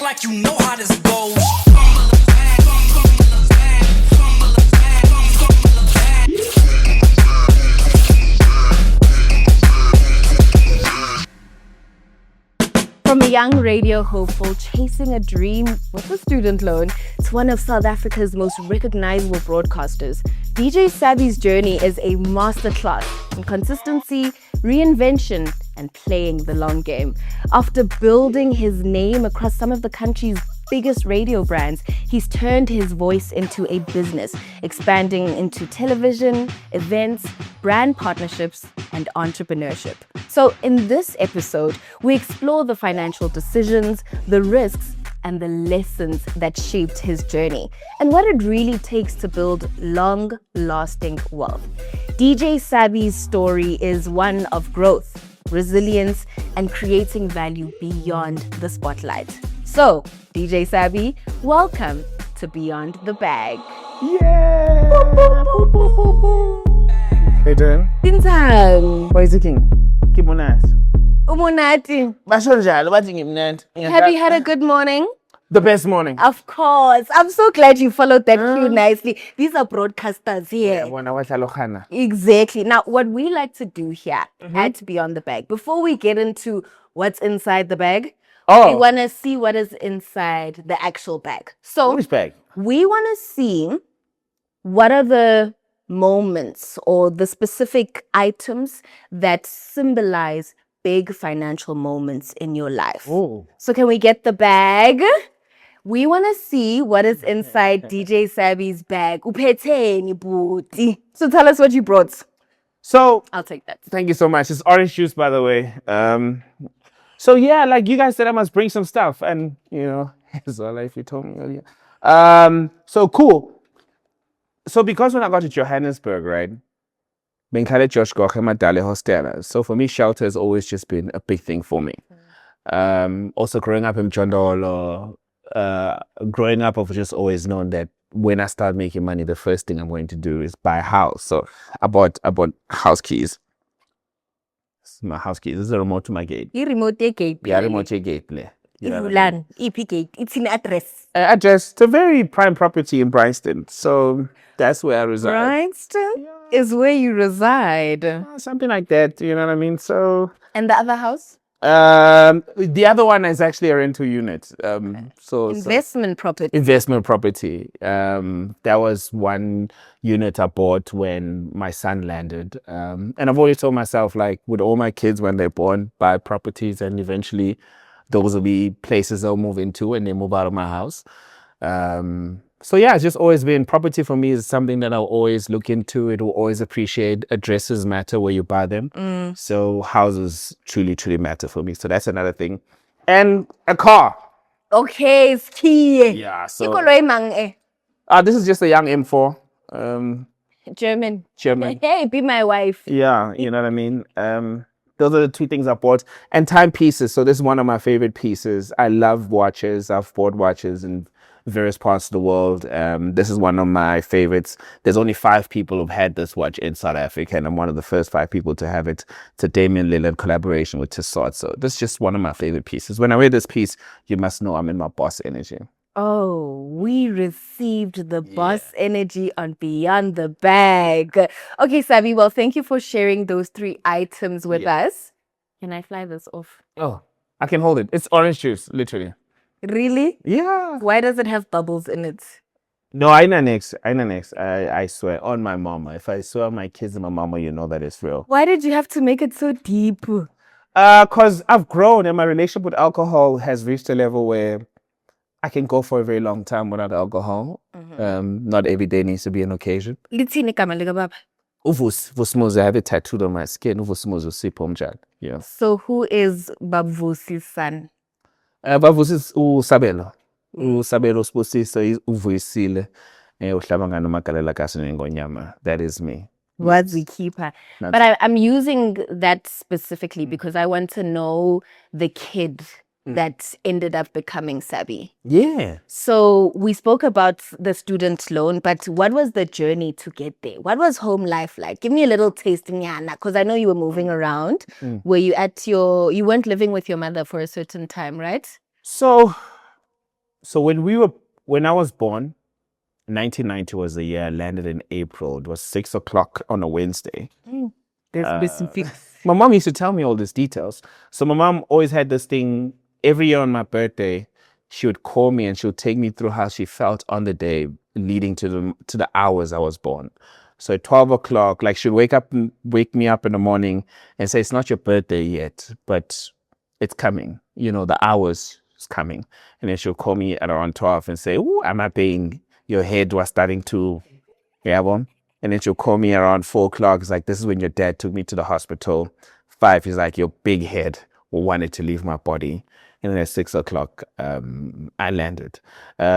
act like you know how this goes. From a young radio hopeful chasing a dream with a student loan to one of South Africa's most recognizable broadcasters, DJ Sabby's journey is a masterclass in consistency, reinvention, and playing the long game. After building his name across some of the country's biggest radio brands, he's turned his voice into a business, expanding into television, events, brand partnerships, and entrepreneurship. So in this episode, we explore the financial decisions, the risks, and the lessons that shaped his journey, and what it really takes to build long-lasting wealth. DJ Sabby's story is one of growth, resilience, and creating value beyond the spotlight. So, DJ Sabby, welcome to Beyond the Bag. Yeah! How you doing? Tinsang. What is it, King? Keep on ass. Umonati. Have you had a good morning? The best morning. Of course. I'm so glad you followed that cue nicely. These are broadcasters here. Exactly. Now, what we like to do here at Beyond the Bag, before we get into what's inside the bag, we want to see what is inside the actual bag. So, Which bag? we want to see what are the moments or the specific items that symbolize big financial moments in your life. Oh. So can we get the bag? We want to see what is inside DJ Sabby's bag. Uphetheni bhuti. So tell us what you brought. So, I'll take that. thank you so much. It's orange juice, by the way. So yeah, like you guys said, I must bring some stuff. And, you know, it's all if you told me earlier. So cool. So because when I got to Johannesburg, right, Josh hostel. So for me, shelter has always just been a big thing for me. Also growing up in Jondolo, growing up, I've just always known that when I start making money, the first thing I'm going to do is buy a house. So I bought house keys. This is my house keys. This is a remote to my gate. You remote the gate. Yeah, remote to your gate. Ivulan, EP gate. It's in address. Address. It's a very prime property in Bryanston. So that's where I reside. Bryanston is where you reside. Something like that. You know what I mean? So. And the other house? The other one is actually a rental unit. Investment property. Investment property. That was one unit I bought when my son landed. And I've always told myself, like, with all my kids when they're born, buy properties, and eventually those will be places they'll move into when they move out of my house. So yeah, it's just always been property for me is something that I'll always look into. It will always appreciate. Addresses matter where you buy them. So houses truly, truly matter for me. So that's another thing. And a car. Okay, it's key. Yeah. So this is just a young M4. German. German. Hey, be my wife. Yeah, you know what I mean? Those are the two things I bought. And timepieces. So this is one of my favorite pieces. I love watches. I've bought watches in various parts of the world. This is one of my favorites. There's only 5 people who've had this watch in South Africa, and I'm one of the first 5 people to have it. It's a Damian Lillard collaboration with Tissot. So this is just one of my favorite pieces. When I wear this piece, you must know I'm in my boss energy. Oh, we received the boss energy on Beyond the Bag. Okay, Sabby, well, thank you for sharing those 3 items with us. Can I fly this off? Oh, I can hold it. It's orange juice, literally. Really? Yeah. Why does it have bubbles in it? No, I swear on my mama. If I swear on my kids and my mama, you know that it's real. Why did you have to make it so deep? Because I've grown and my relationship with alcohol has reached a level where I can go for a very long time without alcohol. Not every day needs to be an occasion. Uvusmuzi, I have it tattooed on my skin. Uvusmuzi Sipomjad. Yeah. So who is Babusi's son? Bavusi is Sabelo. Sabelo Spusiso is Uvuyisile. That is me. Was the keeper. But I'm using that specifically because I want to know the kid that ended up becoming Sabby. Yeah. So we spoke about the student loan, but what was the journey to get there? What was home life like? Give me a little taste, Nyana, because I know you were moving around. Were you you weren't living with your mother for a certain time, right? So So when I was born, 1990 was the year. I landed in April. It was 6 o'clock on a Wednesday. There's specifics. My mom used to tell me all these details. So my mom always had this thing every year on my birthday. She would call me and she would take me through how she felt on the day leading to the hours I was born. So at 12 o'clock, like she'd wake me up in the morning and say, it's not your birthday yet, but it's coming. You know, the hours is coming. And then she'll call me at around 12 and say, oh, am I paying? Your head was starting to, yeah, well. And then she'll call me around 4 o'clock. It's like, this is when your dad took me to the hospital. 5, he's like, your big head wanted to leave my body. And then at 6 o'clock, I landed.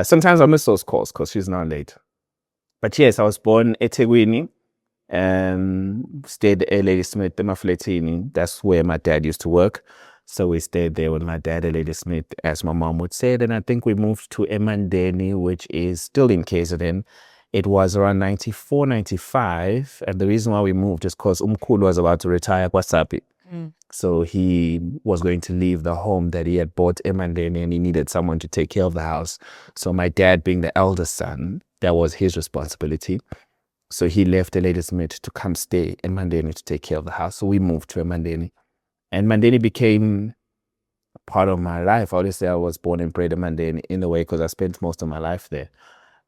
Sometimes I miss those calls because she's not late. But yes, I was born at eThekwini and stayed at Ladysmith in Mafletini. That's where my dad used to work. So we stayed there with my dad at Ladysmith, as my mom would say. Then I think we moved to Emandeni, which is still in KZN. It was around 94, 95. And the reason why we moved is because Umkhulu was about to retire Kwasapi. So he was going to leave the home that he had bought Emandeni and he needed someone to take care of the house. So my dad, being the eldest son, that was his responsibility. So he left the Ladysmith to come stay in Mandeni to take care of the house. So we moved to Mandeni. And Mandeni became part of my life. Obviously, I was born and bred in Mandeni in a way because I spent most of my life there.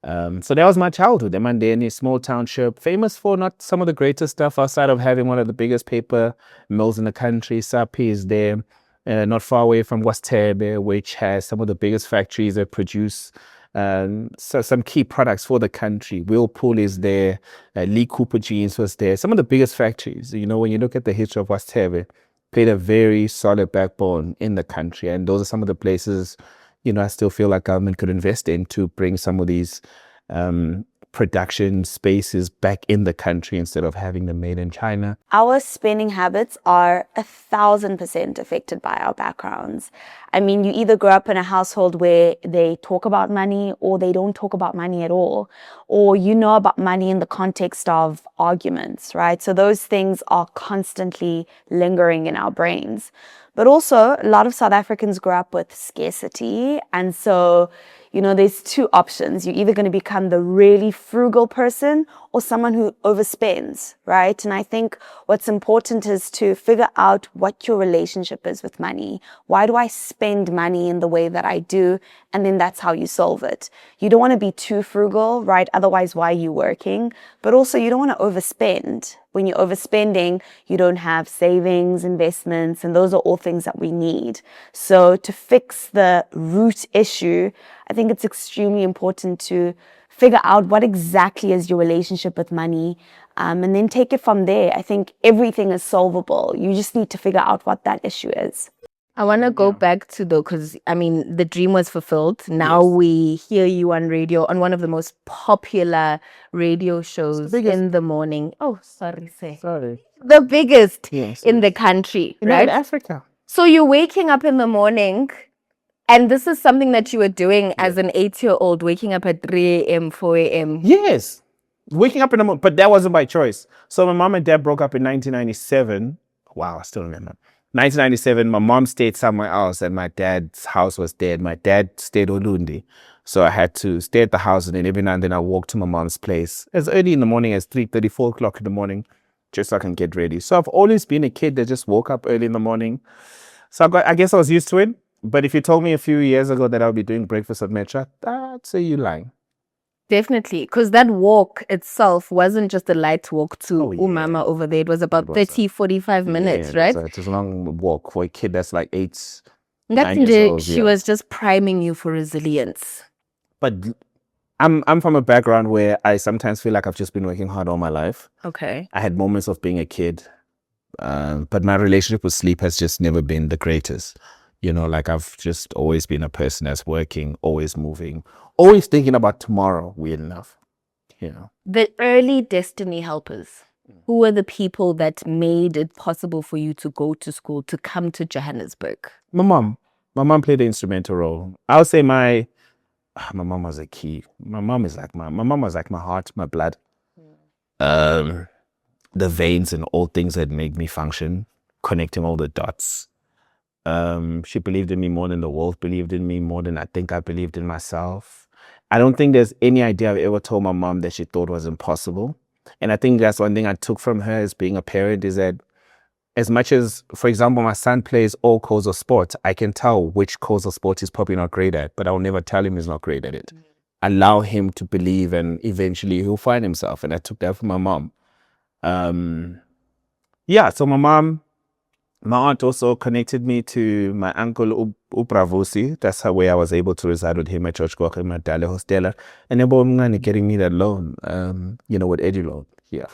So that was my childhood. Mandeni, small township, famous for not some of the greatest stuff outside of having one of the biggest paper mills in the country. Sapi is there, not far away from Wastebe, which has some of the biggest factories that produce so some key products for the country. Whirlpool is there, Lee Cooper Jeans was there. Some of the biggest factories, you know, when you look at the history of Wastebe, played a very solid backbone in the country. And those are some of the places, you know, I still feel like government could invest in to bring some of these production spaces back in the country instead of having them made in China. Our spending habits are 1,000% affected by our backgrounds. I mean, you either grow up in a household where they talk about money or they don't talk about money at all, or you know about money in the context of arguments, right? So those things are constantly lingering in our brains. But also, a lot of South Africans grow up with scarcity. And so, you know, there's two options. You're either going to become the really frugal person or someone who overspends, right? And I think what's important is to figure out what your relationship is with money. Why do I spend money in the way that I do? And then that's how you solve it. You don't want to be too frugal, right? Otherwise, why are you working? But also, you don't want to overspend. When you're overspending, you don't have savings, investments, and those are all things that we need. So to fix the root issue, I think it's extremely important to figure out what exactly is your relationship with money, and then take it from there. I think everything is solvable. You just need to figure out what that issue is. I want to go back to because I mean, the dream was fulfilled. Now we hear you on radio, on one of the most popular radio shows in the morning. Oh, sorry. The biggest in the country, right? In Africa. So you're waking up in the morning, and this is something that you were doing as an 8-year-old, waking up at 3 a.m., 4 a.m. Yes. Waking up in the morning, but that wasn't by choice. So my mom and dad broke up in 1997. Wow, I still remember. 1997, my mom stayed somewhere else and my dad's house was dead. My dad stayed Olundi. So I had to stay at the house, and then every now and then I walk to my mom's place as early in the morning as 3:30, 4 o'clock in the morning, just so I can get ready. So I've always been a kid that just woke up early in the morning. So I guess I was used to it. But if you told me a few years ago that I would be doing breakfast at Metro, I'd say you're lying. Definitely, because that walk itself wasn't just a light walk to Umama over there. It was about 30, 45 minutes, right? It was a long walk for a kid that's like 8, That's 9 years old. she was just priming you for resilience. But I'm from a background where I sometimes feel like I've just been working hard all my life. Okay. I had moments of being a kid, but my relationship with sleep has just never been the greatest. You know, like I've just always been a person that's working, always moving, always thinking about tomorrow, weird enough, you know. The early destiny helpers, who were the people that made it possible for you to go to school, to come to Johannesburg? My mom played an instrumental role. I would say my mom was a key. My mom was like my heart, my blood. The veins and all things that make me function, connecting all the dots. She believed in me more than the world believed in me, more than I think I believed in myself. I don't think there's any idea I've ever told my mom that she thought was impossible. And I think that's one thing I took from her as being a parent, is that as much as, for example, my son plays all codes of sports, I can tell which codes of sports he's probably not great at, but I'll never tell him he's not great at it. Allow him to believe, and eventually he'll find himself. And I took that from my mom. So my aunt also connected me to my uncle Upravusi. That's how way I was able to reside with him at Church Walker in Madale Hostela. And then getting me that loan, with EduLoan. Yeah.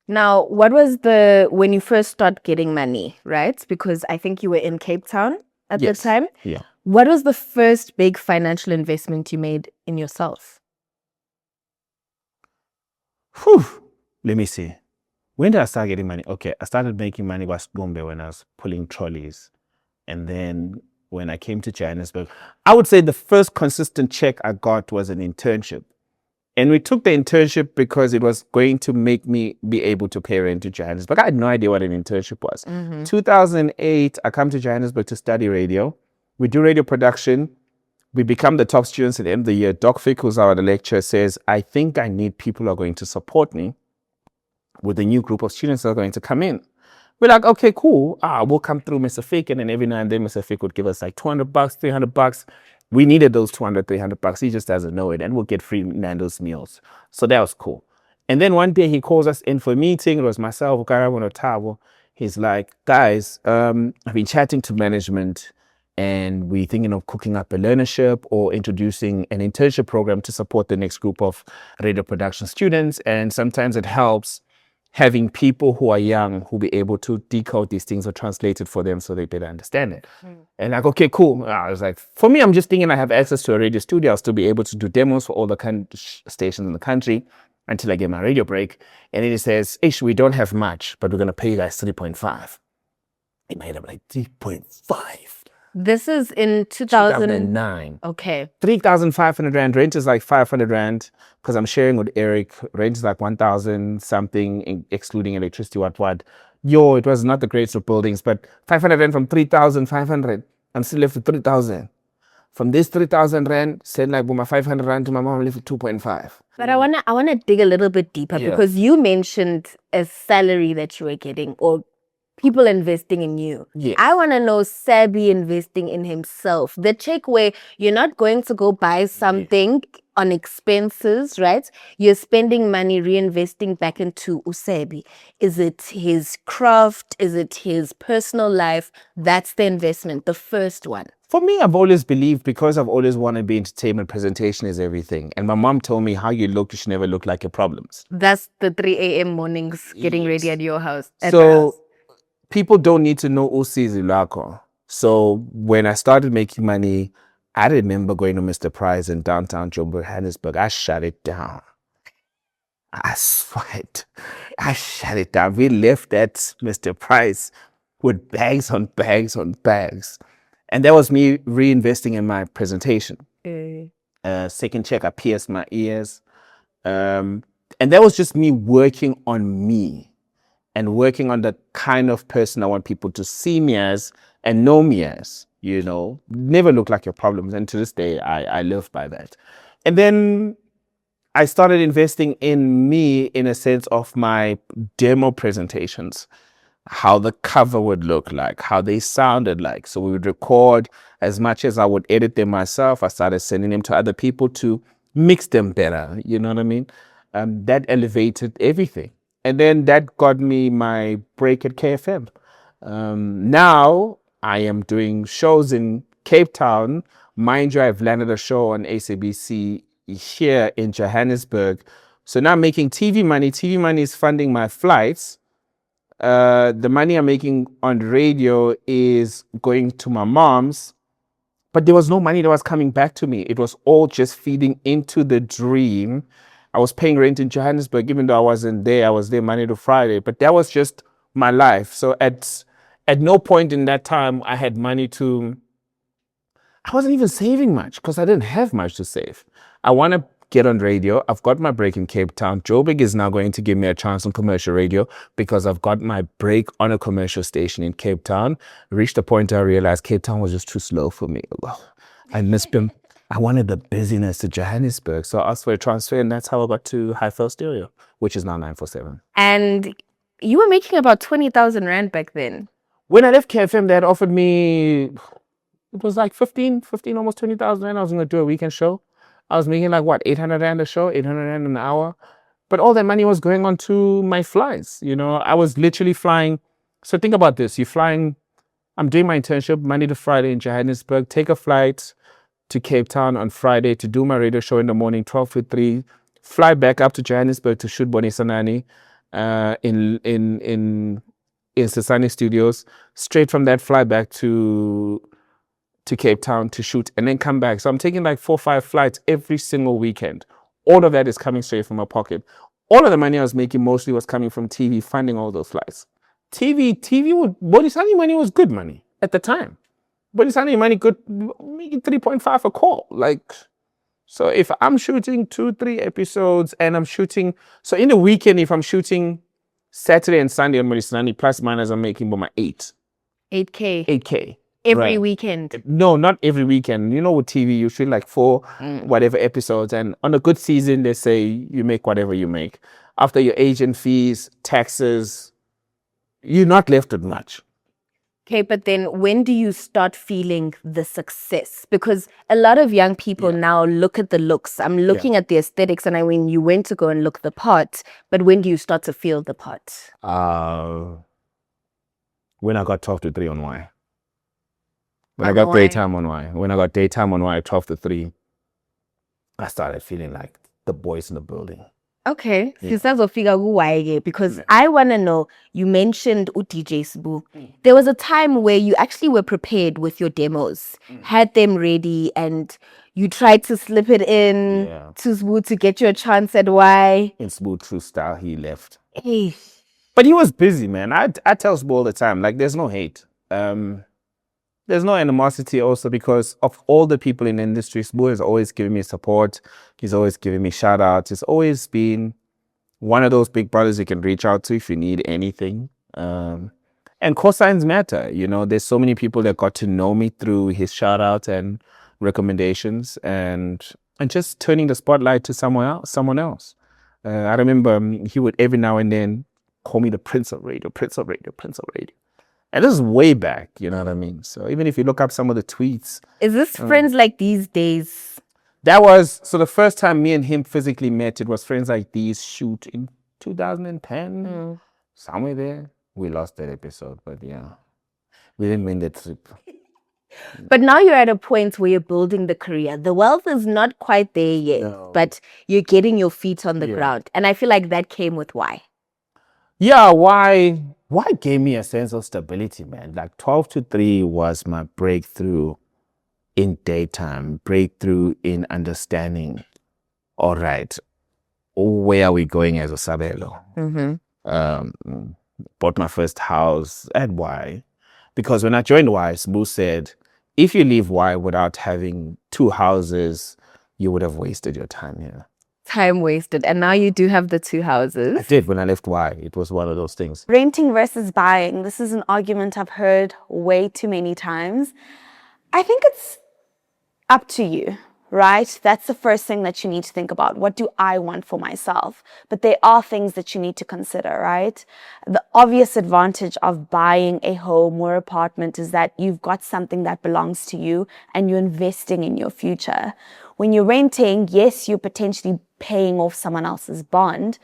Now, when you first start getting money, right? Because I think you were in Cape Town at the time. Yeah. What was the first big financial investment you made in yourself? Let me see. When did I start getting money? Okay, I started making money was Gombe when I was pulling trolleys. And then when I came to Johannesburg, I would say the first consistent check I got was an internship. And we took the internship because it was going to make me be able to pay rent to Johannesburg. I had no idea what an internship was. 2008, I come to Johannesburg to study radio. We do radio production. We become the top students at the end of the year. Doc Fick, who's our lecturer, says, I think I need people who are going to support me with a new group of students that are going to come in. We're like, okay, cool. We'll come through Mr. Fick. And then every now and then Mr. Fick would give us like $200, $300. We needed those $200, $300. He just doesn't know it. And we'll get free Nando's meals. So that was cool. And then one day he calls us in for a meeting. It was myself, Ukarawan Otabo. He's like, guys, I've been chatting to management and we're thinking of cooking up a learnership or introducing an internship program to support the next group of radio production students. And sometimes it helps having people who are young who be able to decode these things or translate it for them so they better understand it. And like, okay, cool. I was like, for me, I'm just thinking I have access to a radio studio. I'll still be able to do demos for all the stations in the country until I get my radio break. And then he says, Ish, we don't have much, but we're going to pay you guys 3.5. In my head, I'm like, 3.5? This is in 2009. Okay. 3,500 Rand. Rent is like 500 Rand because I'm sharing with Eric. Rent is like 1,000 something, excluding electricity, what. It was not the greatest of buildings, but 500 Rand from 3,500. I'm still left with 3,000. From this 3,000 Rand, send like my 500 Rand to my mom, I'm left with 2.5. But I wanna dig a little bit deeper because you mentioned a salary that you were getting or people investing in you. Yes. I want to know Sabby investing in himself. The check where you're not going to go buy something on expenses, right? You're spending money, reinvesting back into Usabi. Is it his craft? Is it his personal life? That's the investment, the first one. For me, I've always believed, because I've always wanted to be entertainment, presentation is everything. And my mom told me how you look, you should never look like your problems. That's the 3 a.m. mornings getting ready at your house. People don't need to know Usizi Lako. So when I started making money, I remember going to Mr. Price in downtown Johannesburg. I shut it down. I swear it. I shut it down. We left at Mr. Price with bags on bags on bags. And that was me reinvesting in my presentation. Second check, I pierced my ears. And that was just me working on me. And working on the kind of person I want people to see me as and know me as, never look like your problems. And to this day, I live by that. And then I started investing in me in a sense of my demo presentations, how the cover would look like, how they sounded like. So we would record as much as I would edit them myself. I started sending them to other people to mix them better. You know what I mean? That elevated everything. And then that got me my break at KFM. Now I am doing shows in Cape Town. Mind you, I've landed a show on SABC here in Johannesburg. So now I'm making TV money. TV money is funding my flights. The money I'm making on radio is going to my mom's. But there was no money that was coming back to me. It was all just feeding into the dream. I was paying rent in Johannesburg, even though I wasn't there. I was there Monday to Friday, but that was just my life. So at no point in that time, I had money I wasn't even saving much because I didn't have much to save. I want to get on radio. I've got my break in Cape Town. Joburg is now going to give me a chance on commercial radio because I've got my break on a commercial station in Cape Town. Reached the point I realized Cape Town was just too slow for me. I missed him. I wanted the busyness to Johannesburg. So I asked for a transfer, and that's how I got to Hi-Fi Stereo, which is now 947. And you were making about 20,000 Rand back then. When I left KFM, they had offered me, it was like 15, almost 20,000 Rand. I was going to do a weekend show. I was making like, 800 Rand a show, 800 Rand an hour. But all that money was going on to my flights. You know, I was literally flying. So think about this. I'm doing my internship Monday to Friday in Johannesburg, take a flight to Cape Town on Friday to do my radio show in the morning, 12 to 3, fly back up to Johannesburg to shoot Boni Sanani in Sasani Studios. Straight from that, fly back to Cape Town to shoot and then come back. So I'm taking like 4 or 5 flights every single weekend. All of that is coming straight from my pocket. All of the money I was making mostly was coming from TV, funding all those flights. Boni Sanani money was good money at the time. Boni Sanani money could make it 3.5 a call. Like, so if I'm shooting 2-3 episodes and I'm shooting, so in the weekend, if I'm shooting Saturday and Sunday on Boni Sanani, plus minus, I'm making about 8K. 8K. Every weekend. No, not every weekend. You know, with TV, you shoot like 4 whatever episodes. And on a good season, they say you make whatever you make. After your agent fees, taxes, you're not left with much. Okay, but then when do you start feeling the success? Because a lot of young people now look at the looks. I'm looking at the aesthetics, and you went to go and look the part. But when do you start to feel the part? When I got 12 to 3 on Y. When I got daytime on Y. When I got daytime on Y, 12 to 3, I started feeling like the boys in the building. Okay, because I want to know, you mentioned DJ Sabby. There was a time where you actually were prepared with your demos, had them ready, and you tried to slip it in to Sabby to get you a chance at Y. In Sabby true style, he left. Hey. But he was busy, man. I tell Sabby all the time, like, there's no hate. There's no animosity also because of all the people in the industry. Sabby has always given me support. He's always giving me shout outs. He's always been one of those big brothers you can reach out to if you need anything. And cosigns matter. You know, there's so many people that got to know me through his shout out and recommendations and just turning the spotlight to someone else. I remember he would every now and then call me the Prince of Radio. And this is way back, you know what I mean? So even if you look up some of the tweets. Is this Friends Like These days? So the first time me and him physically met, it was Friends Like These shoot in 2010. Somewhere there. We lost that episode, but yeah. We didn't win that trip. But now you're at a point where you're building the career. The wealth is not quite there yet, but you're getting your feet on the ground. And I feel like that came with Y. Yeah, why gave me a sense of stability, man. Like 12 to 3 was my breakthrough in daytime, breakthrough in understanding, all right, where are we going as a Sabelo? Bought my first house at Y. Because when I joined Y, Sabby said, if you leave Y without having 2 houses, you would have wasted your time here. Time wasted. And now you do have the 2 houses. I did when I left Y. It was one of those things. Renting versus buying. This is an argument I've heard way too many times. I think it's up to you, right? That's the first thing that you need to think about. What do I want for myself? But there are things that you need to consider, right? The obvious advantage of buying a home or apartment is that you've got something that belongs to you and you're investing in your future. When you're renting, yes, you're potentially paying off someone else's bond,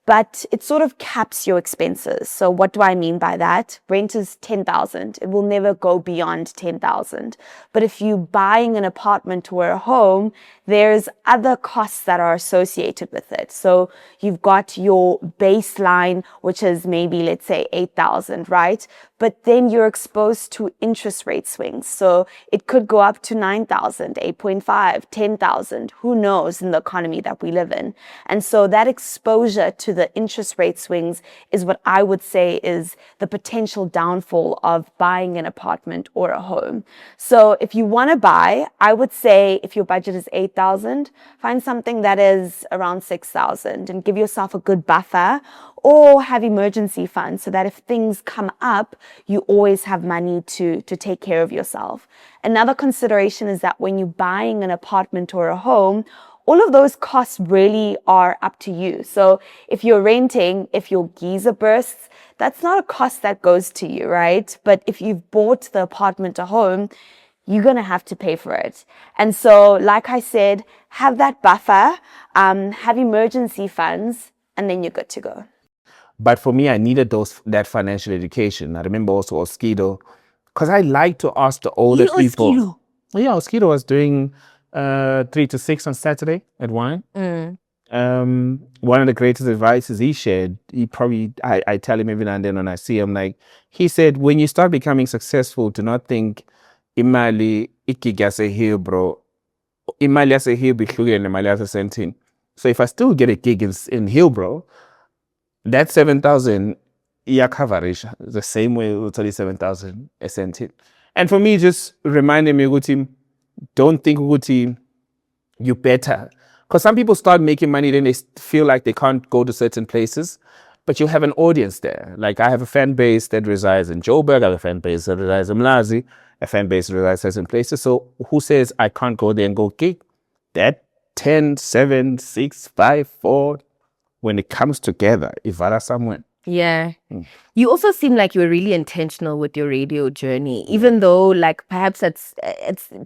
but it sort of caps your expenses. So what do I mean by that? Rent is 10,000. It will never go beyond 10,000. But if you're buying an apartment or a home, there's other costs that are associated with it. So you've got your baseline, which is maybe, let's say, 8,000, right? but then you're exposed to interest rate swings. So it could go up to 9,000, 8.5, 10,000, who knows in the economy that we live in. And so that exposure to the interest rate swings is what I would say is the potential downfall of buying an apartment or a home. So if you want to buy, I would say if your budget is 8,000, find something that is around 6,000 and give yourself a good buffer, or have emergency funds so that if things come up, you always have money to take care of yourself. Another consideration is that when you're buying an apartment or a home, all of those costs really are up to you. So if you're renting, if your geyser bursts, that's not a cost that goes to you, right? But if you've bought the apartment or home, you're going to have to pay for it. And so, like I said, have that buffer, have emergency funds, and then you're good to go. But for me, I needed that financial education. I remember also Oskido, because I like to ask the older people. Oskido? Yeah, Oskido was doing 3 to 6 on Saturday at Wine. One of the greatest advices he shared, I tell him every now and then when I see him, like, he said, when you start becoming successful, do not think, imali ikigase here, bro. Imali yase here bihlukene nemali yase sentin. So if I still get a gig in Hillbro, that 7,000 iya coverage the same way with 37,000 SNT. And for me, just reminding me, Guti, don't think Guti, you better. Because some people start making money, then they feel like they can't go to certain places, but you have an audience there. Like I have a fan base that resides in Joburg, I have a fan base that resides in Mlazi, a fan base that resides in certain places. So who says I can't go there and go gig? That 10, 7, 6, 5, 4, when it comes together, Ivara somewhere. Yeah. You also seem like you were really intentional with your radio journey, even though like perhaps it's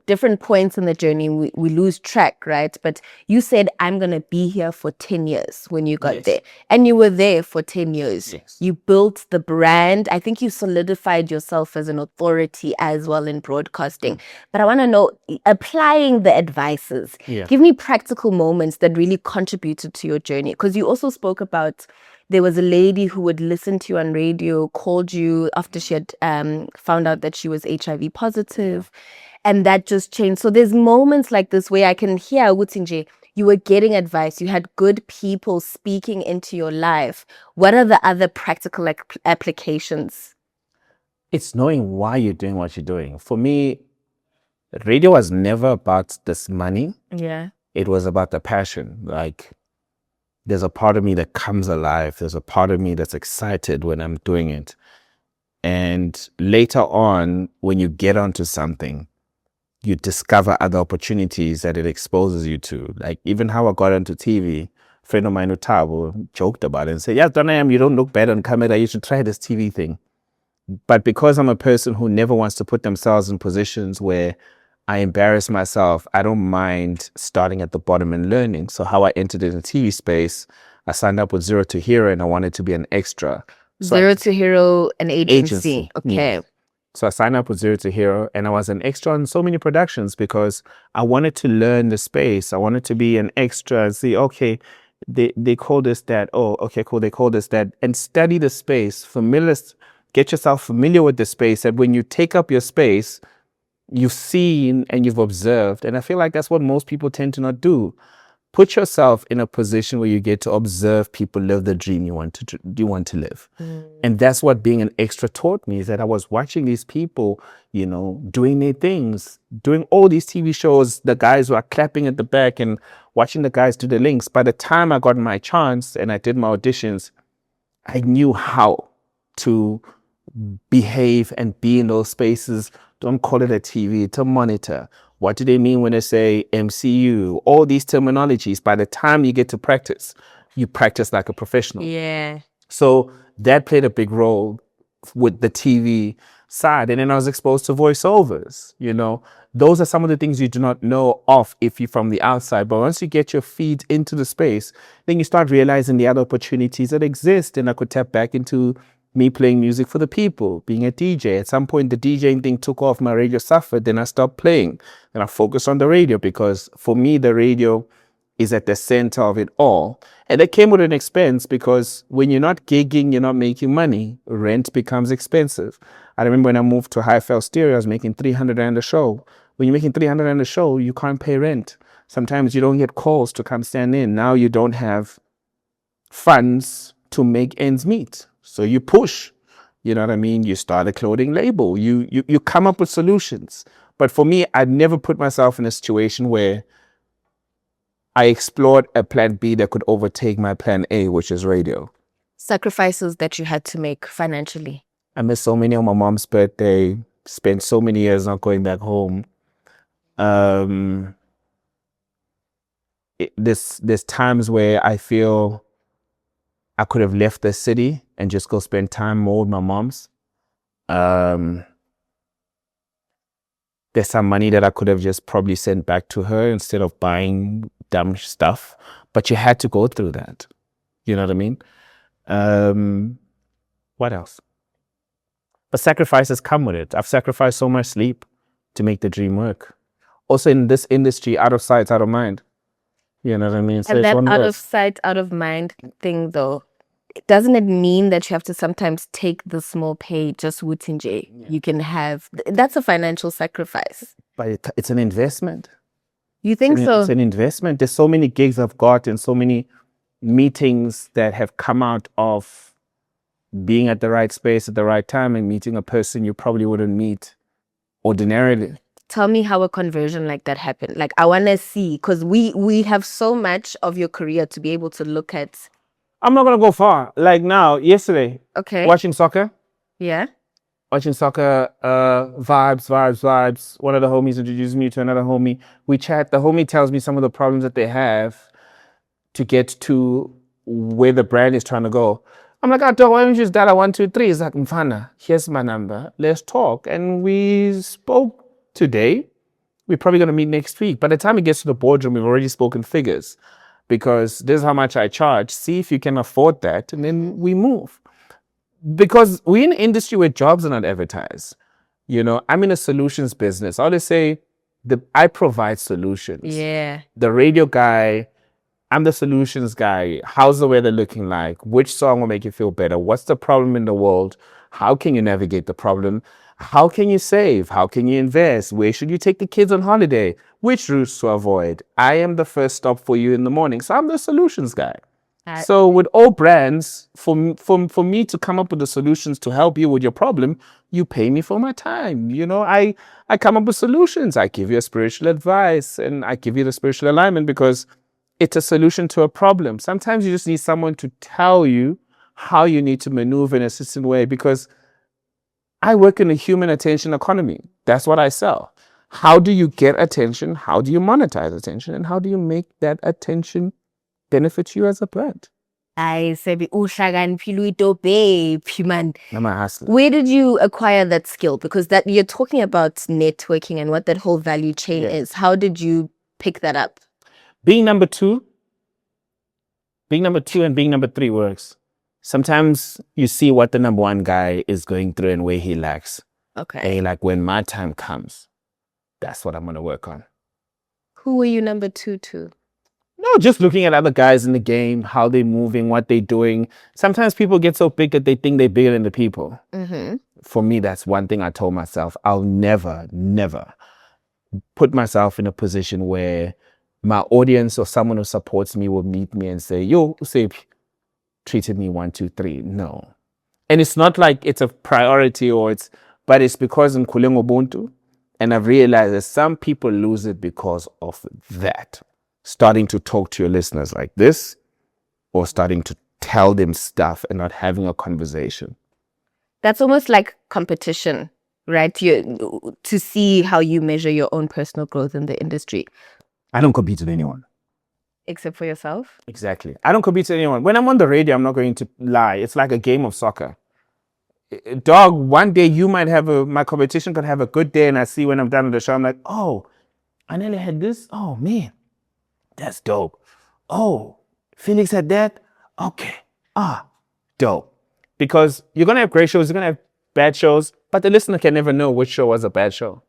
different points in the journey we lose track, right? But you said, I'm going to be here for 10 years when you got there. And you were there for 10 years. Yes. You built the brand. I think you solidified yourself as an authority as well in broadcasting. But I want to know, applying the advices, give me practical moments that really contributed to your journey. Because you also spoke about there was a lady who would listen to you on radio, called you after she had found out that she was HIV positive, and that just changed. So there's moments like this where I can hear, Wutsinje, you were getting advice, you had good people speaking into your life. What are the other practical applications? It's knowing why you're doing what you're doing. For me, radio was never about this money. Yeah. It was about the passion. Like, there's a part of me that comes alive. There's a part of me that's excited when I'm doing it. And later on, when you get onto something, you discover other opportunities that it exposes you to. Like even how I got onto TV, a friend of mine, Utabo, joked about it and said, yeah, Donayam, you don't look bad on camera. You should try this TV thing. But because I'm a person who never wants to put themselves in positions where I embarrass myself, I don't mind starting at the bottom and learning. So how I entered in the TV space, I signed up with Zero to Hero and I wanted to be an extra. So Zero to Hero, an agency. Okay. Yeah. So I signed up with Zero to Hero and I was an extra on so many productions because I wanted to learn the space. I wanted to be an extra and see, okay, they call this that. Oh, okay, cool. They call this that. And study the space, get yourself familiar with the space, that when you take up your space, you've seen and you've observed. And I feel like that's what most people tend to not do. Put yourself in a position where you get to observe people live the dream you want to live. And that's what being an extra taught me, is that I was watching these people, you know, doing their things, doing all these TV shows. The guys were clapping at the back and watching the guys do the links. By the time I got my chance and I did my auditions, I knew how to behave and be in those spaces. Don't call it a TV, it's a monitor. What do they mean when they say MCU? All these terminologies. By the time you get to practice, you practice like a professional. Yeah. So that played a big role with the TV side. And then I was exposed to voiceovers, you know. Those are some of the things you do not know of if you're from the outside. But once you get your feet into the space, then you start realizing the other opportunities that exist. And I could tap back into me playing music for the people, being a DJ. At some point, the DJing thing took off, my radio suffered, then I stopped playing. And I focused on the radio because for me, the radio is at the center of it all. And that came with an expense because when you're not gigging, you're not making money, rent becomes expensive. I remember when I moved to Highfell Stereo, I was making 300 Rand a show. When you're making 300 Rand a show, you can't pay rent. Sometimes you don't get calls to come stand in. Now you don't have funds to make ends meet. So you push, you know what I mean? You start a clothing label. You come up with solutions. But for me, I'd never put myself in a situation where I explored a plan B that could overtake my plan A, which is radio. Sacrifices that you had to make financially. I missed so many on my mom's birthday, spent so many years not going back home. There's times where I feel I could have left the city and just go spend time more with my mom's. There's some money that I could have just probably sent back to her instead of buying dumb stuff. But you had to go through that. You know what I mean? What else? But sacrifices come with it. I've sacrificed so much sleep to make the dream work. Also in this industry, out of sight, out of mind. You know what I mean? So And it's that one of out those. of sight, out of mind thing, though, doesn't it mean that you have to sometimes take the small pay just Wutinje? Yeah. You can have, that's a financial sacrifice. But it's an investment. You think so? It's an investment. There's so many gigs I've got and so many meetings that have come out of being at the right space at the right time and meeting a person you probably wouldn't meet ordinarily. Tell me how a conversion like that happened. Like, I want to see, because we have so much of your career to be able to look at. I'm not going to go far. Like now, yesterday, Okay. watching soccer. Yeah. Watching soccer, vibes. One of the homies introduced me to another homie. We chat. The homie tells me some of the problems that they have to get to where the brand is trying to go. I'm like, oh, why don't you just dial 123? He's like, Mfana, here's my number. Let's talk. And we spoke today. We're probably going to meet next week. By the time it gets to the boardroom, we've already spoken figures because this is how much I charge. See if you can afford that. And then we move. Because we're in an industry where jobs are not advertised. You know, I'm in a solutions business. I always say I provide solutions. Yeah. The radio guy, I'm the solutions guy. How's the weather looking like? Which song will make you feel better? What's the problem in the world? How can you navigate the problem? How can you save? How can you invest? Where should you take the kids on holiday? Which routes to avoid? I am the first stop for you in the morning. So I'm the solutions guy. So with all brands, for me to come up with the solutions to help you with your problem, you pay me for my time. You know, I come up with solutions. I give you a spiritual advice and I give you the spiritual alignment because it's a solution to a problem. Sometimes you just need someone to tell you how you need to maneuver in a certain way because I work in a human attention economy. That's what I sell. How do you get attention? How do you monetize attention? And how do you make that attention benefit you as a brand? I said, babe, man. I'm a hustler. Where did you acquire that skill? Because that you're talking about networking and what that whole value chain is. How did you pick that up? Being number two and being number three works. Sometimes you see what the number one guy is going through and where he lacks. Okay. And you're like, when my time comes, that's what I'm going to work on. Who were you number two to? No, just looking at other guys in the game, how they're moving, what they're doing. Sometimes people get so big that they think they're bigger than the people. Mm-hmm. For me, that's one thing I told myself. I'll never put myself in a position where my audience or someone who supports me will meet me and say, yo, Sabby treated me 1, 2, 3. No. And it's not like it's a priority but it's because in Kuleng Ubuntu. And I've realized that some people lose it because of that. Starting to talk to your listeners like this or starting to tell them stuff and not having a conversation. That's almost like competition, right? To see how you measure your own personal growth in the industry. I don't compete with anyone. Except for yourself? Exactly. I don't compete with anyone. When I'm on the radio, I'm not going to lie. It's like a game of soccer. Dog, one day you might my competition could have a good day and I see when I'm done with the show, I'm like, oh, I nearly had this. Oh, man. That's dope. Oh, Felix had that? Okay. Dope. Because you're going to have great shows, you're going to have bad shows, but the listener can never know which show was a bad show.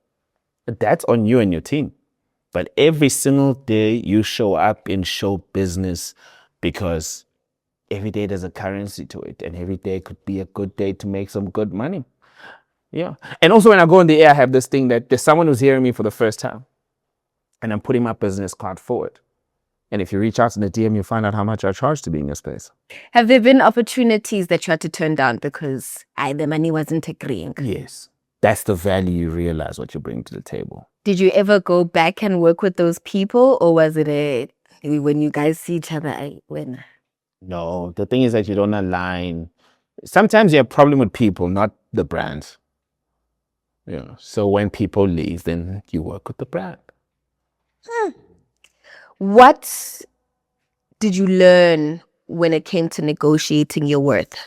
That's on you and your team. But every single day you show up in show business because every day there's a currency to it, and every day could be a good day to make some good money. Yeah. And also when I go on the air, I have this thing that there's someone who's hearing me for the first time, and I'm putting my business card forward. And if you reach out to the DM, you find out how much I charge to be in your space. Have there been opportunities that you had to turn down because the money wasn't agreeing? Yes. That's the value you realize what you bring to the table. Did you ever go back and work with those people, or was it when you guys see each other, when? No, the thing is that you don't align. Sometimes you have a problem with people, not the brands. Yeah. So when people leave, then you work with the brand. What did you learn when it came to negotiating your worth?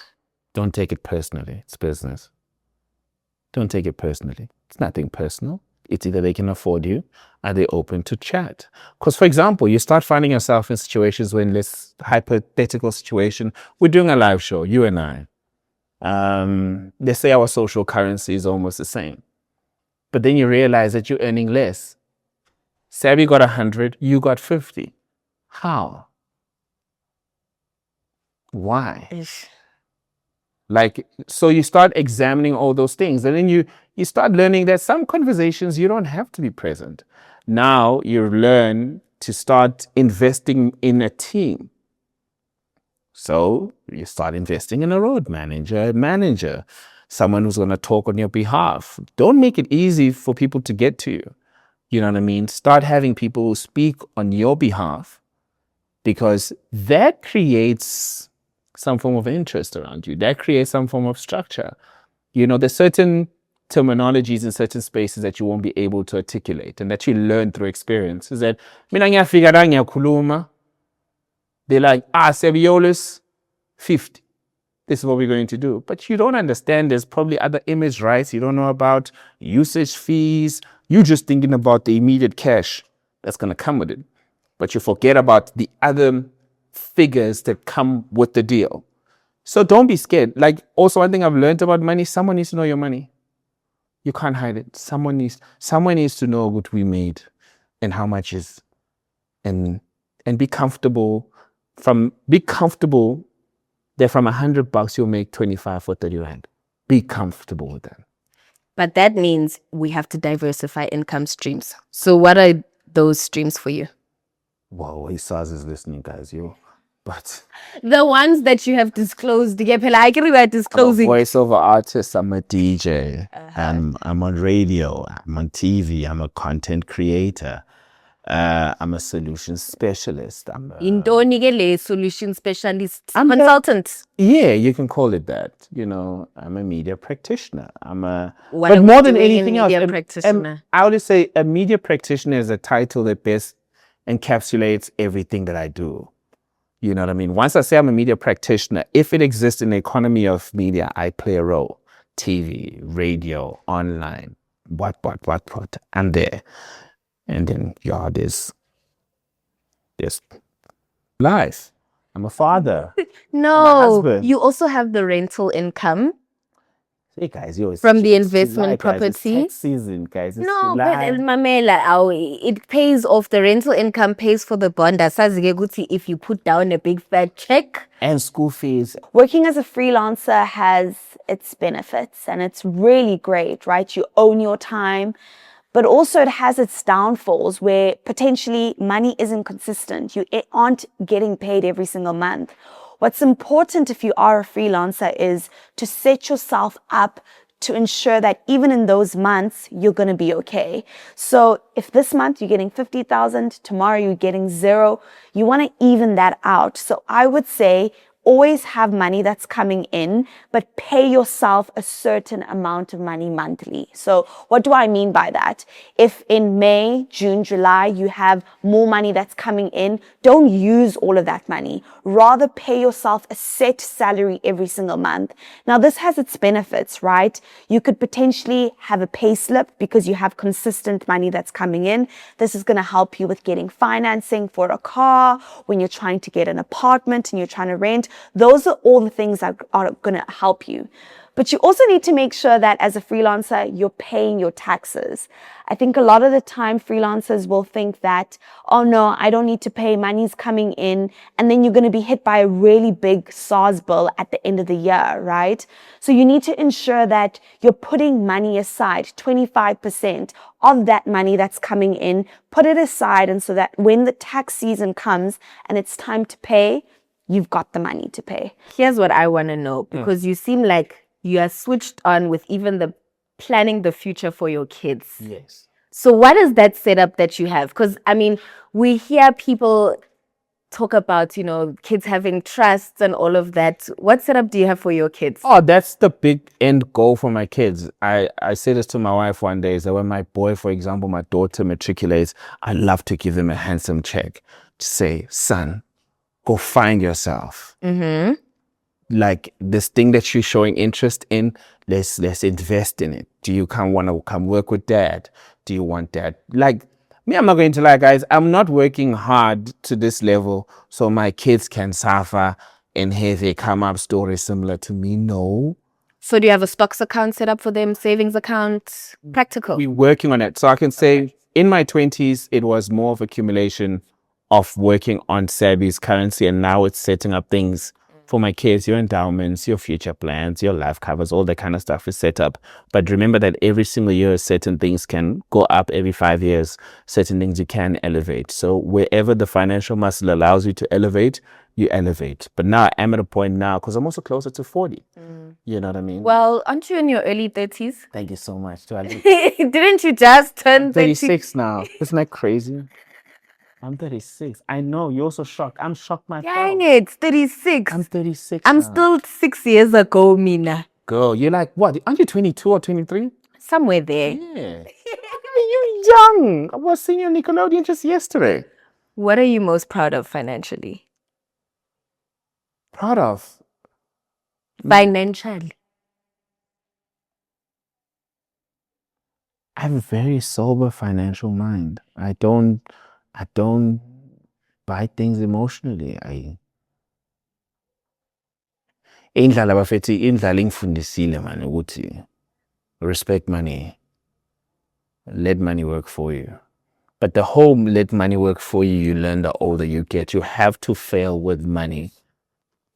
Don't take it personally. It's business. Don't take it personally. It's nothing personal. It's either they can afford you, are they open to chat? Because, for example, you start finding yourself in situations when, let's hypothetical situation, we're doing a live show, you and I. They say our social currency is almost the same. But then you realize that you're earning less. Sabby got 100, you got 50. How? Why? Like, so you start examining all those things, and then you start learning that some conversations you don't have to be present. Now you learn to start investing in a team. So you start investing in a road manager, someone who's going to talk on your behalf. Don't make it easy for people to get to you. You know what I mean? Start having people who speak on your behalf, because that creates some form of interest around you. That creates some form of structure. You know, there's certain terminologies in certain spaces that you won't be able to articulate and that you learn through experience. Is that, mina ngiyafika la ngiyakhuluma. They're like, Sebiolis, 50. This is what we're going to do. But you don't understand there's probably other image rights. You don't know about usage fees. You're just thinking about the immediate cash that's going to come with it. But you forget about the other figures that come with the deal. So don't be scared. Like, also one thing I've learned about money, someone needs to know your money. You can't hide it. Someone needs to know what we made and how much is, and be comfortable that from $100 you'll make 25 or 30 rand. Be comfortable with that. But that means we have to diversify income streams. So what are those streams for you? Whoa, SARS is listening, guys. But the ones that you have disclosed, I agree with disclosing. I'm a voiceover artist, I'm a DJ, I'm on radio, I'm on TV, I'm a content creator, I'm a solution specialist. I'm a solution specialist, consultant. Yeah, you can call it that. You know, I'm a media practitioner. But more than anything else, I would say a media practitioner is a title that best encapsulates everything that I do. You know what I mean? Once I say I'm a media practitioner, if it exists in the economy of media, I play a role. TV, radio, online, what, I'm there. And then, there's life. I'm a father. No, you also have the rental income. Hey guys, from the investment property. It's tax season, guys. It's no, July. But Mamela, it pays off. The rental income pays for the bond. If you put down a big fat check. And school fees. Working as a freelancer has its benefits, and it's really great, right? You own your time, but also it has its downfalls where potentially money isn't consistent. You aren't getting paid every single month. What's important if you are a freelancer is to set yourself up to ensure that even in those months, you're going to be okay. So if this month you're getting 50,000, tomorrow you're getting 0, you want to even that out. So I would say always have money that's coming in, but pay yourself a certain amount of money monthly. So what do I mean by that? If in May, June, July, you have more money that's coming in, don't use all of that money. Rather pay yourself a set salary every single month. Now this has its benefits, right? You could potentially have a pay slip because you have consistent money that's coming in. This is going to help you with getting financing for a car, when you're trying to get an apartment and you're trying to rent. Those are all the things that are going to help you. But you also need to make sure that as a freelancer, you're paying your taxes. I think a lot of the time freelancers will think that, oh no, I don't need to pay, money's coming in, and then you're going to be hit by a really big SARS bill at the end of the year, right? So you need to ensure that you're putting money aside, 25% of that money that's coming in, put it aside, and so that when the tax season comes and it's time to pay, you've got the money to pay. Here's what I want to know, because you seem like you are switched on with even the planning the future for your kids. Yes. So what is that setup that you have? Because, I mean, we hear people talk about, you know, kids having trusts and all of that. What setup do you have for your kids? Oh, that's the big end goal for my kids. I said this to my wife one day, is that when my boy, for example, my daughter matriculates, I love to give him a handsome check to say, son, go find yourself. Mm-hmm. Like this thing that you're showing interest in, let's invest in it. Do you want to come work with dad? Do you want dad? Like me, I'm not going to lie, guys. I'm not working hard to this level so my kids can suffer and have a come up story similar to me. No. So do you have a stocks account set up for them, savings account, practical? We're working on it. So I can say in my 20s, it was more of accumulation of working on Sabby's currency, and now it's setting up things for my kids, your endowments, your future plans, your life covers, all that kind of stuff is set up. But remember that every single year, certain things can go up. Every 5 years, certain things you can elevate. So wherever the financial muscle allows you to elevate, you elevate. But now I'm at a point now, because I'm also closer to 40. You know what I mean? Well, aren't you in your early 30s? Thank you so much. Didn't you just turn 30? 36 now. Isn't that crazy? I'm 36. I know. You're also shocked. I'm shocked myself. Dang it, 36. I'm 36 I'm now. still 6 years ago, Mina. Girl, you're like, what? Aren't you 22 or 23? Somewhere there. Yeah. You're young. I was seeing you on Nickelodeon just yesterday. What are you most proud of financially? Proud of? Financially. I have a very sober financial mind. I don't buy things emotionally. Indlela bafethi indlela ingifundisile man ukuthi respect money. Let money work for you. But the whole let money work for you, you learn the older you get. You have to fail with money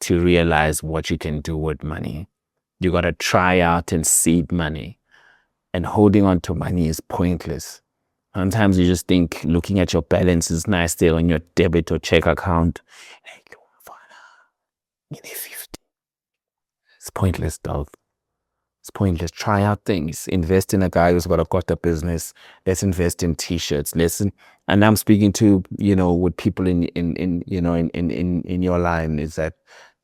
to realize what you can do with money. You got to try out and seed money. And holding on to money is pointless. Sometimes you just think looking at your balance is nice there on your debit or check account. It's pointless, dog. It's pointless. Try out things. Invest in a guy who's got a quarter business. Let's invest in t-shirts. And I'm speaking to, with people in your line, is that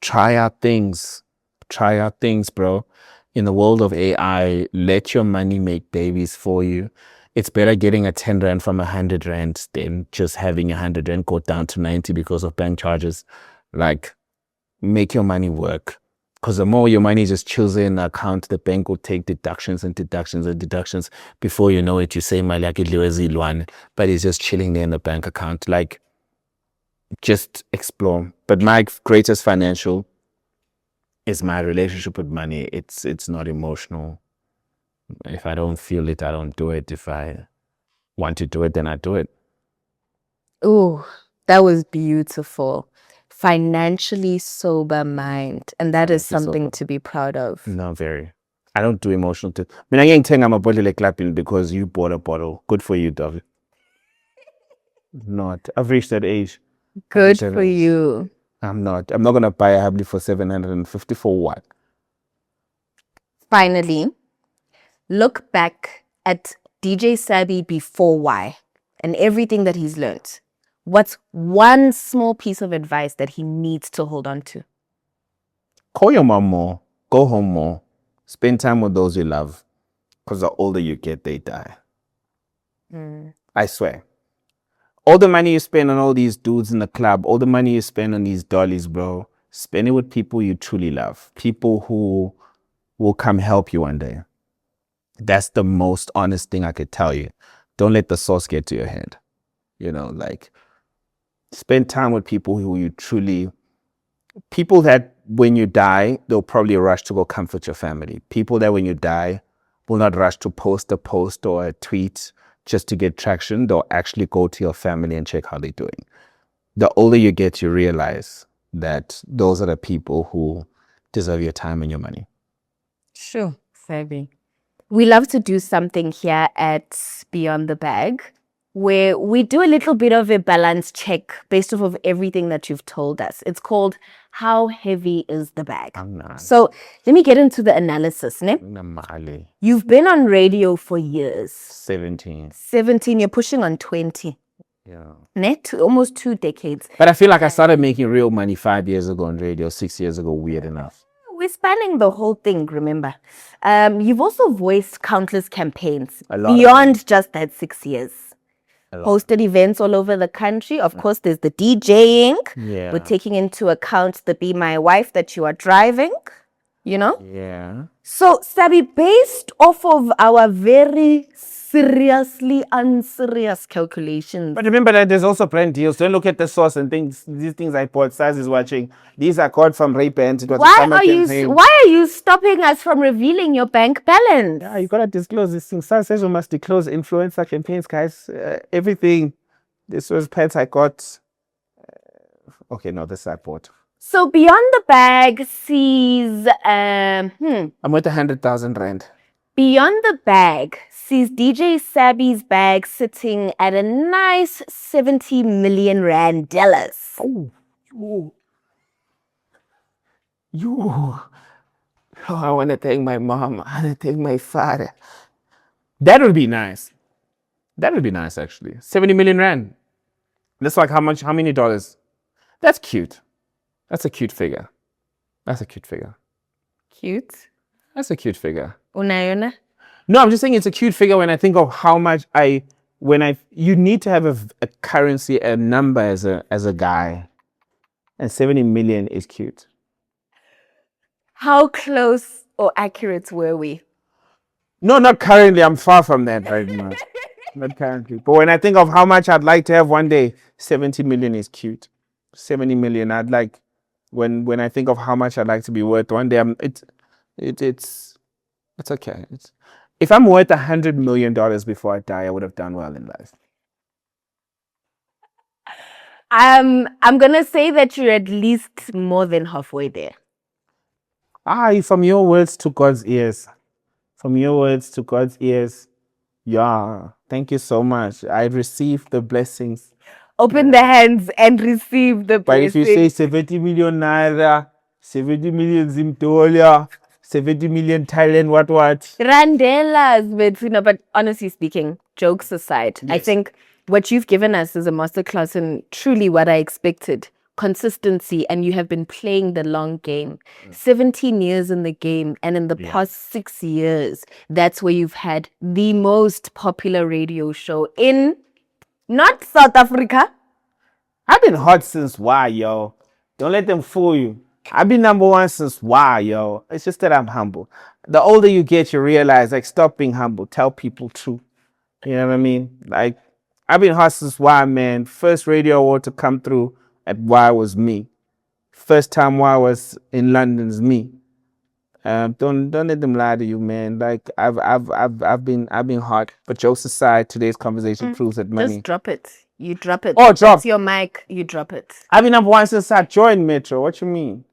try out things. Try out things, bro. In the world of AI, let your money make babies for you. It's better getting a 10 rand from 100 rand than just having 100 rand go down to 90 because of bank charges. Like, make your money work. Because the more your money just chills in the account, the bank will take deductions and deductions and deductions. Before you know it, you say, but it's just chilling there in the bank account. Like, just explore. But my greatest financial is my relationship with money. It's not emotional. If I don't feel it, I don't do it. If I want to do it, then I do it. Oh, that was beautiful. Financially sober mind. And that is something to be proud of. No, very. I don't do emotional. I mean, I ain't saying I'm a bottle like clapping because you bought a bottle. Good for you, David. Not. I've reached that age. Good for you. I'm not going to buy a Habli for 750 for what? Finally, look back at DJ Sabby before why and everything that he's learned. What's one small piece of advice that he needs to hold on to? Call your mom more. Go home more. Spend time with those you love. Because the older you get, they die. I swear. All the money you spend on all these dudes in the club, all the money you spend on these dollies, bro, spend it with people you truly love. People who will come help you one day. That's the most honest thing I could tell you. Don't let the sauce get to your head. Spend time with people who you truly People that when you die, they'll probably rush to go comfort your family. People that when you die will not rush to post a post or a tweet just to get traction. They'll actually go to your family and check how they're doing. The older you get, you realize that those are the people who deserve your time and your money. Sure, Sabby. We love to do something here at Beyond the Bag where we do a little bit of a balance check based off of everything that you've told us. It's called How Heavy is the Bag? So let me get into the analysis. Ne? You've been on radio for years. 17. 17, you're pushing on 20. Yeah. Net, almost 2 decades. But I feel like I started making real money 5 years ago on radio, 6 years ago, weird enough. We're spanning the whole thing, remember. You've also voiced countless campaigns beyond just that 6 years. Hosted events all over the country. Of course, there's the DJing. Yeah. We're taking into account the Be My Wife that you are driving, you know? Yeah. So, Sabby, based off of our very seriously unserious calculations. But remember that there's also brand deals. Don't look at the source and things. These things I bought, Size is watching. These are called from Ray-Bans. It was a summer campaign. Why are you stopping us from revealing your bank balance? Yeah, you gotta disclose these things. Size says we must disclose influencer campaigns, guys. Everything. This was pants I got. Okay, no, this I bought. So Beyond the Bag sees I'm worth 100,000 rand. Beyond the Bag sees DJ Sabby's bag sitting at a nice 70 million rand dollars. Oh, I want to thank my mom. I want to thank my father. That would be nice. That would be nice, actually. 70 million rand. That's like how many dollars? That's cute. That's a cute figure. That's a cute figure. Cute? That's a cute figure. Unayona? No, I'm just saying it's a cute figure when I think of how much you need to have a currency, a number as a guy. And 70 million is cute. How close or accurate were we? No, not currently. I'm far from that right now. Not currently. But when I think of how much I'd like to have one day, 70 million is cute. 70 million, I'd like, when I think of how much I'd like to be worth one day, it's okay. If I'm worth $100 million before I die, I would have done well in life. I'm gonna say that you're at least more than halfway there. From your words to God's ears. From your words to God's ears. Yeah. Thank you so much. I received the blessings. Open the hands and receive the blessings. But if you say 70 million naira, 70 million Zimtolia, 70 million Thailand, what? Randelas, but honestly speaking, jokes aside, yes. I think what you've given us is a masterclass in truly what I expected. Consistency, and you have been playing the long game. 17 years in the game, and in the past 6 years, that's where you've had the most popular radio show in not South Africa. I've been hot since why, yo? Don't let them fool you. I've been number one since why, yo? It's just that I'm humble. The older you get, you realize, like, stop being humble. Tell people truth. You know what I mean? Like, I've been hot since why, man. First radio award to come through at Y was me. First time Y was in London's me. Don't let them lie to you, man. Like I've been hot. But jokes aside, today's conversation proves that money. Just drop it. You drop it. Oh, drop. It's your mic. You drop it. I've been number one since I joined Metro. What you mean?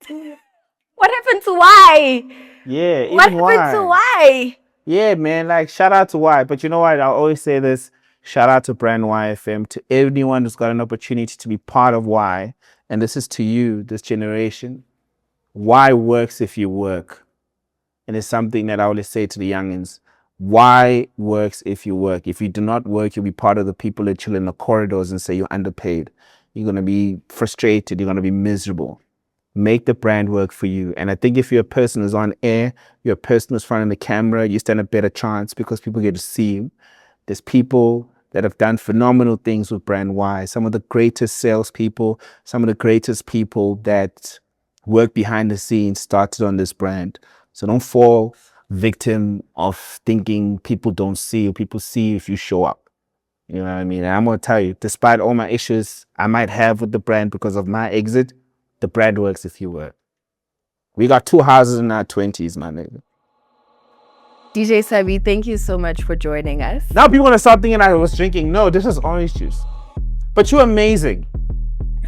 What happened to Y? Yeah, even what happened to Y? Yeah, man. Like shout out to Y. But you know what? I always say this. Shout out to Brand YFM, to anyone who's got an opportunity to be part of Y. And this is to you, this generation. Y works if you work. And it's something that I always say to the youngins. Y works if you work. If you do not work, you'll be part of the people that chill in the corridors and say you're underpaid. You're going to be frustrated. You're going to be miserable. Make the brand work for you. And I think if you're a person who's on air, you're a person who's fronting the camera, you stand a better chance because people get to see you. There's people that have done phenomenal things with Brand Y. Some of the greatest salespeople, some of the greatest people that work behind the scenes started on this brand. So don't fall victim of thinking people don't see you. People see you if you show up. You know what I mean? And I'm going to tell you, despite all my issues I might have with the brand because of my exit, the bread works if you work. We got 2 houses in our 20s, my nigga. DJ Sabby, thank you so much for joining us. Now people want to start thinking I was drinking. No, this is orange juice. But you're amazing.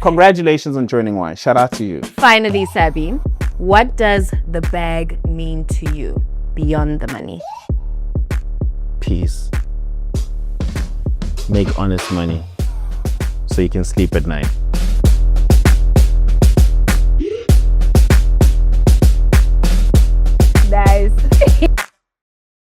Congratulations on joining wine. Shout out to you. Finally, Sabby, what does the bag mean to you beyond the money? Peace. Make honest money so you can sleep at night.